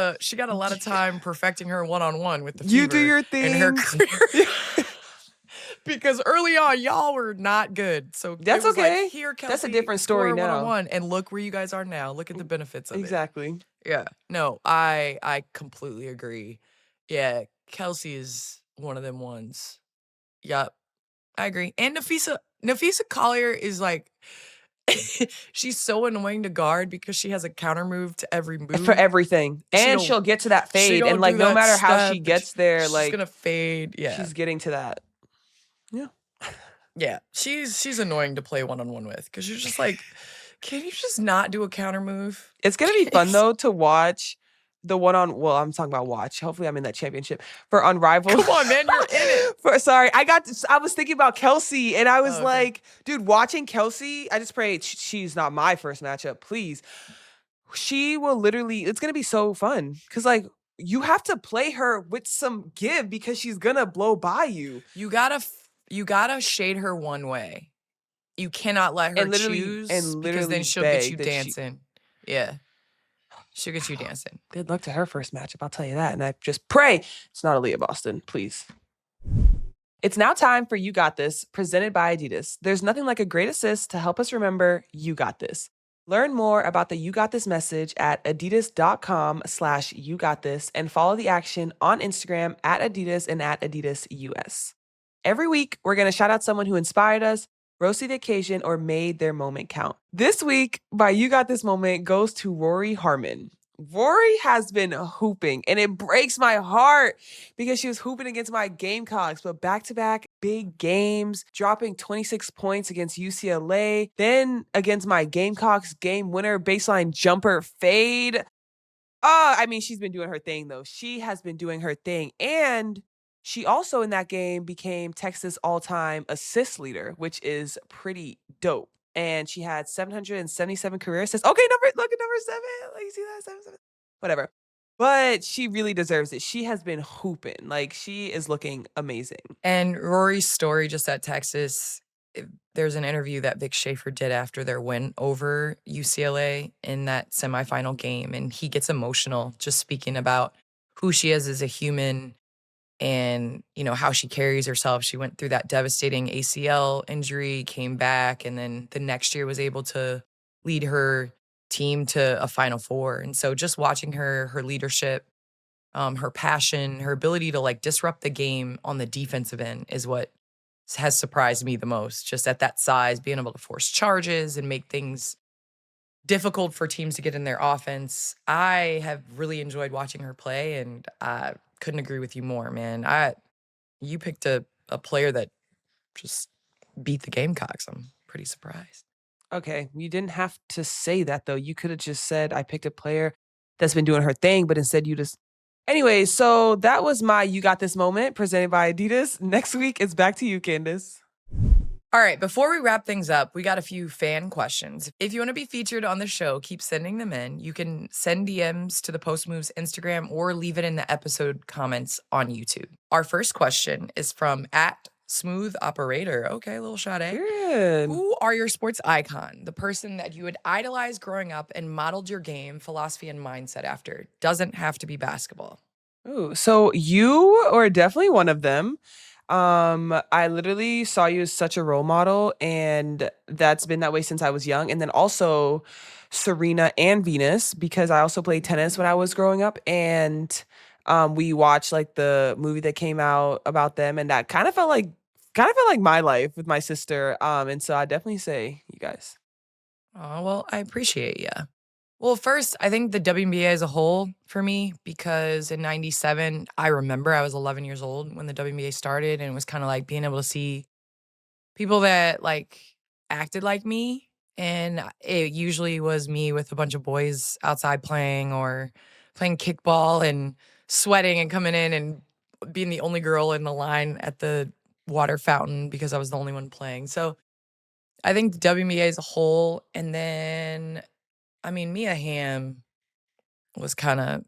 of time perfecting her one-on-one with the You Fever do your in her thing. career. Because early on, y'all were not good. So That's it was okay. Like, here, Kelsey, That's a different story score now. one-on-one, and look where you guys are now. Look at the benefits of Exactly. it. Yeah. No, I completely agree. Yeah, Kelsey is one of them ones. Yup. I agree. And Nafisa Collier is like, she's so annoying to guard because she has a counter move to every move. For everything. And she'll get to that fade. And like, no matter how she gets there, she's like, gonna fade. Yeah. she's getting to that. Yeah. Yeah. She's annoying to play one-on-one with because you're just like, can you just not do a counter move? It's gonna be fun though to watch the I'm talking about watch. Hopefully I'm in that championship for Unrivaled. Come on, man, you're in it. Sorry, I was thinking about Kelsey and I was okay. like, dude, watching Kelsey, I just pray she's not my first matchup, please. She will literally, it's gonna be so fun. Cause like, you have to play her with some give because she's gonna blow by you. You gotta shade her one way. You cannot let her choose because then she'll get you dancing. Yeah. She'll get you dancing. Good luck to her first matchup, I'll tell you that. And I just pray it's not Aliyah Boston, please. It's now time for You Got This, presented by Adidas. There's nothing like a great assist to help us remember you got this. Learn more about the You Got This message at adidas.com/YouGotThis and follow the action on Instagram at Adidas and at AdidasUS. Every week, we're going to shout out someone who inspired us, rose to the occasion, or made their moment count. This week, my You Got This moment goes to Rori Harmon. Rori has been hooping, and it breaks my heart because she was hooping against my Gamecocks, but back-to-back big games, dropping 26 points against UCLA, then against my Gamecocks game winner baseline jumper fade. I mean, she's been doing her thing, though. She has been doing her thing, and she also in that game became Texas all-time assist leader, which is pretty dope. And she had 777 career assists. Okay, look at number 7. Like, you see that? 7. Whatever. But she really deserves it. She has been hooping. Like, she is looking amazing. And Rory's story just at Texas, there's an interview that Vic Schaefer did after their win over UCLA in that semifinal game. And he gets emotional just speaking about who she is as a human and, you know, how she carries herself. She went through that devastating ACL injury, came back, and then the next year was able to lead her team to a Final Four. And so just watching her leadership, her passion, her ability to like disrupt the game on the defensive end is what has surprised me the most. Just at that size, being able to force charges and make things difficult for teams to get in their offense. I have really enjoyed watching her play, and I couldn't agree with you more, man. You picked a player that just beat the Gamecocks. I'm pretty surprised. Okay, you didn't have to say that, though. You could have just said, I picked a player that's been doing her thing, but instead you just... Anyway, so that was my You Got This moment presented by Adidas. Next week, it's back to you, Candace. All right, before we wrap things up, we got a few fan questions. If you want to be featured on the show, keep sending them in. You can send DMs to the Post Moves Instagram or leave it in the episode comments on YouTube. Our first question is from @SmoothOperator. Okay, a little shot, eh? Good. Who are your sports icon? The person that you had idolized growing up and modeled your game, philosophy, and mindset after. Doesn't have to be basketball. Ooh, so you are definitely one of them. I literally saw you as such a role model, and that's been that way since I was young. And then also Serena and Venus, because I also played tennis when I was growing up, and we watched like the movie that came out about them, and that kind of felt like my life with my sister. And so I definitely say you guys. Oh, well, I appreciate you. Well, first, I think the WNBA as a whole for me, because in 97, I remember I was 11 years old when the WNBA started, and it was kind of like being able to see people that like acted like me. And it usually was me with a bunch of boys outside playing or playing kickball and sweating and coming in and being the only girl in the line at the water fountain because I was the only one playing. So I think the WNBA as a whole, and then I mean, Mia Hamm was kind of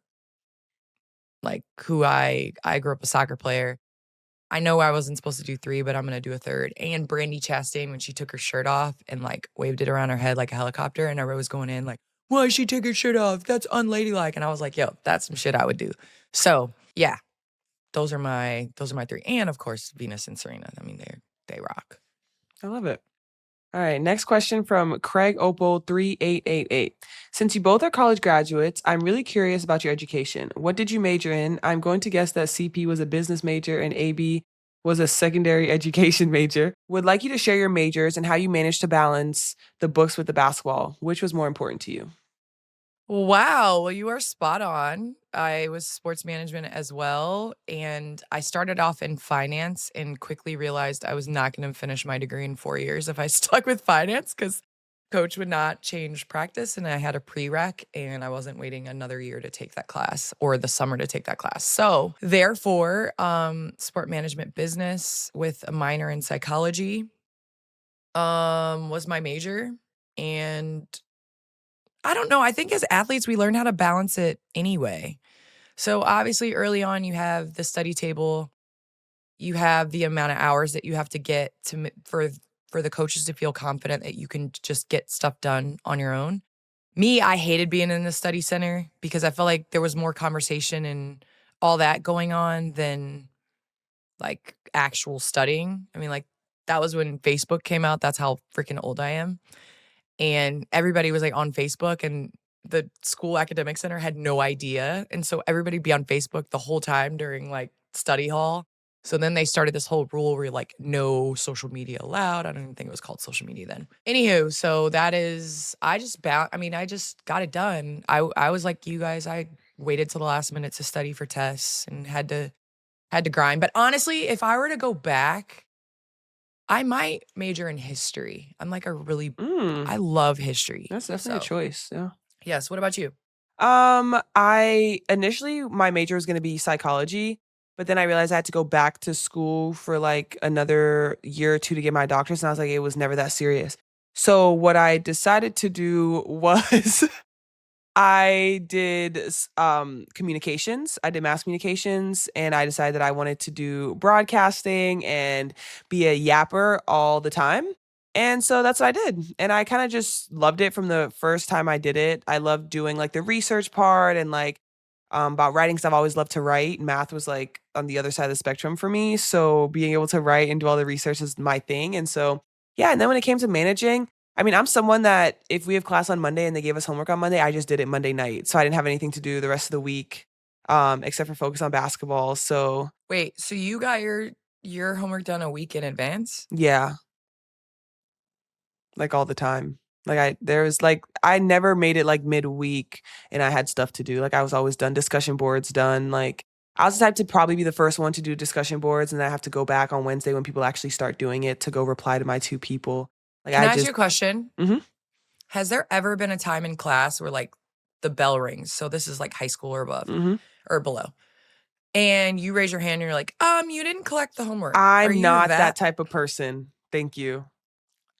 like who I grew up a soccer player. I know I wasn't supposed to do 3, but I'm going to do a third. And Brandy Chastain, when she took her shirt off and like waved it around her head like a helicopter, and everyone was going in like, why she take her shirt off? That's unladylike. And I was like, yo, that's some shit I would do. So yeah, those are my 3. And of course, Venus and Serena. I mean, they rock. I love it. All right, next question from Craig Opal 3888. Since you both are college graduates, I'm really curious about your education. What did you major in? I'm going to guess that CP was a business major and AB was a secondary education major. Would like you to share your majors and how you managed to balance the books with the basketball. Which was more important to you? Wow. Well, you are spot on. I was sports management as well. And I started off in finance and quickly realized I was not going to finish my degree in 4 years if I stuck with finance because coach would not change practice. And I had a prereq and I wasn't waiting another year to take that class or the summer to take that class. So therefore, sport management business with a minor in psychology was my major. And I don't know. I think as athletes, we learn how to balance it anyway. So obviously early on, you have the study table, you have the amount of hours that you have to get to for the coaches to feel confident that you can just get stuff done on your own. Me, I hated being in the study center because I felt like there was more conversation and all that going on than like actual studying. I mean, like that was when Facebook came out. That's how freaking old I am. And everybody was like on Facebook, and the school academic center had no idea. And so everybody be on Facebook the whole time during like study hall. So then they started this whole rule where like no social media allowed. I don't even think it was called social media then. Anywho, so that is, I just got it done. I was like you guys, I waited till the last minute to study for tests and had to grind. But honestly, if I were to go back, I might major in history. I'm like I love history. That's definitely a choice. Yeah. Yes. What about you? I initially, my major was going to be psychology, but then I realized I had to go back to school for like another year or 2 to get my doctorate. And I was like, it was never that serious. So what I decided to do was I did communications. I did mass communications, and I decided that I wanted to do broadcasting and be a yapper all the time. And so that's what I did. And I kind of just loved it from the first time I did it. I loved doing like the research part and like about writing, because I've always loved to write. Math was like on the other side of the spectrum for me. So being able to write and do all the research is my thing. And so, yeah. And then when it came to managing, I mean, I'm someone that if we have class on Monday and they gave us homework on Monday, I just did it Monday night. So I didn't have anything to do the rest of the week, except for focus on basketball. So Wait, so you got your homework done a week in advance? yeah, like all the time. Like I never made it like midweek and I had stuff to do. Like I was always done, discussion boards done. Like I was the type to probably be the first one to do discussion boards, and then I have to go back on Wednesday when people actually start doing it to go reply to my 2 people. Like Can I ask you a question? Mhm. Has there ever been a time in class where like the bell rings? So this is like high school or above or below. And you raise your hand and you're like, you didn't collect the homework. Are I'm you not that type of person. Thank you.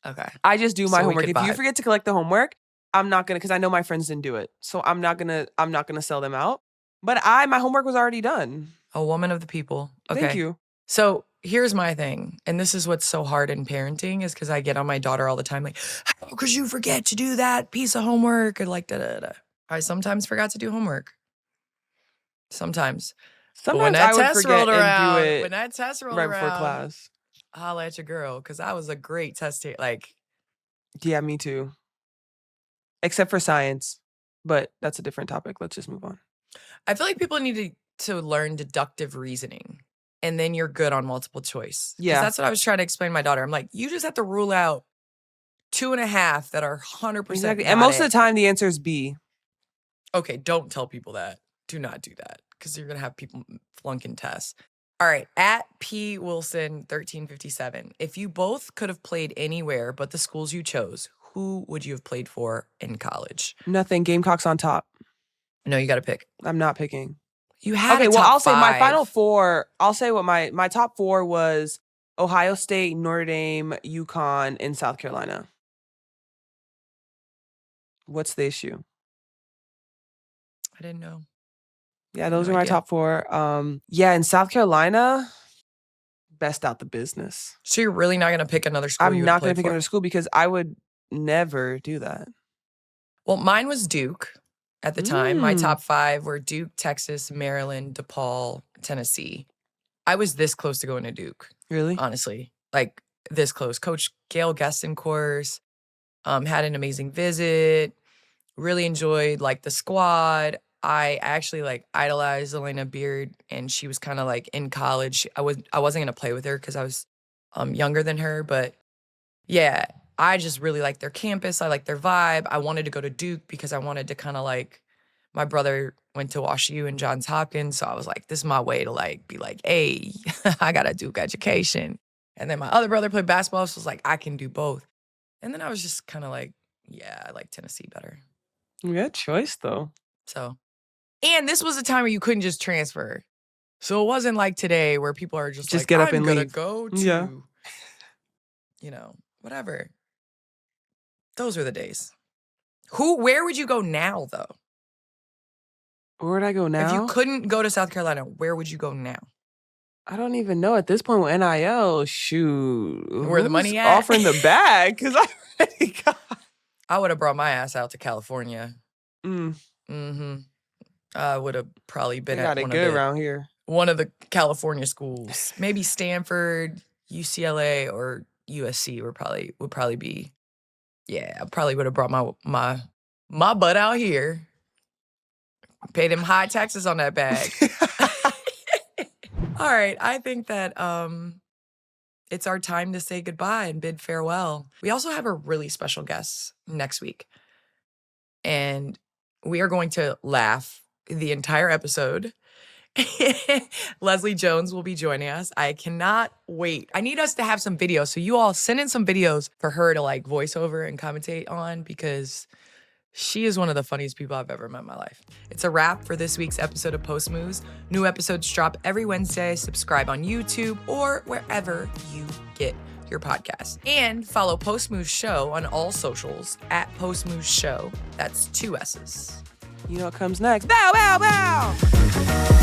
Okay. I just do my So we homework. could If you vibe. forget to collect the homework, I'm not gonna, because I know my friends didn't do it. So I'm not gonna sell them out. But my homework was already done. A woman of the people. Okay. Thank you. So here's my thing. And this is what's so hard in parenting is because I get on my daughter all the time, like, how could you forget to do that piece of homework? And like, da-da-da. I sometimes forgot to do homework. Sometimes. But when Sometimes that I would test forget rolled around, and do it when that test rolled right around, before class. holla at your girl, because I was a great test like, Yeah, me too. Except for science. But that's a different topic. Let's just move on. I feel like people need to learn deductive reasoning, and then you're good on multiple choice. 'Cause Yeah. that's what I was trying to explain to my daughter. I'm like, you just have to rule out 2.5 that are 100% Exactly. And not most of it. the time the answer is B. Okay, don't tell people that. Do not do that, because you're gonna have people flunking tests. All right, at P Wilson 1357. If you both could have played anywhere but the schools you chose, who would you have played for in college? Nothing. Gamecocks on top. No, you got to pick. I'm not picking. You had Okay, a well, top I'll say my 5. final 4. I'll say what my top 4 was: Ohio State, Notre Dame, UConn, and South Carolina. What's the issue? I didn't know. Yeah, those No are my idea. top 4. Yeah, in South Carolina, best out the business. So you're really not gonna pick another school? I'm you not going to pick another school because I would never do that. Well, mine was Duke at the time. My Mm. top 5 were Duke, Texas, Maryland, DePaul, Tennessee. I was this close to going to Duke, Really? honestly. Like this close. Coach Gail Gueston course, had an amazing visit. Really enjoyed like the squad. I actually like idolized Elena Beard, and she was kind of like in college. I wasn't gonna play with her because I was younger than her, but yeah, I just really like their campus. I like their vibe. I wanted to go to Duke because I wanted to kind of like, my brother went to WashU and Johns Hopkins. So I was like, this is my way to like be like, hey, I got a Duke education. And then my other brother played basketball. So I was like, I can do both. And then I was just kind of like, yeah, I like Tennessee better. Good choice, though. So, and this was a time where you couldn't just transfer. So it wasn't like today where people are just like, get up I'm and gonna leave. go to, Yeah. you know, whatever. Those were the days. Where would you go now, though? Where would I go now? If you couldn't go to South Carolina, where would you go now? I don't even know at this point with NIL. Shoot, Where the who's money at? offering the bag? Because I already got. I would have brought my ass out to California. Mm, I would have probably they been got at it one good of, around here. one of the California schools. Maybe Stanford, UCLA, or USC would probably be. Yeah, I probably would have brought my butt out here. Pay them high taxes on that bag. All right, I think that it's our time to say goodbye and bid farewell. We also have a really special guest next week. And we are going to laugh the entire episode. Leslie Jones will be joining us. I cannot wait. I need us to have some videos. So you all send in some videos for her to like voice over and commentate on, because she is one of the funniest people I've ever met in my life. It's a wrap for this week's episode of Post Moves. New episodes drop every Wednesday. Subscribe on YouTube or wherever you get your podcast. And follow Post Move Show on all socials at Post Move Show. That's 2 S's. You know what comes next? Bow, bow, bow!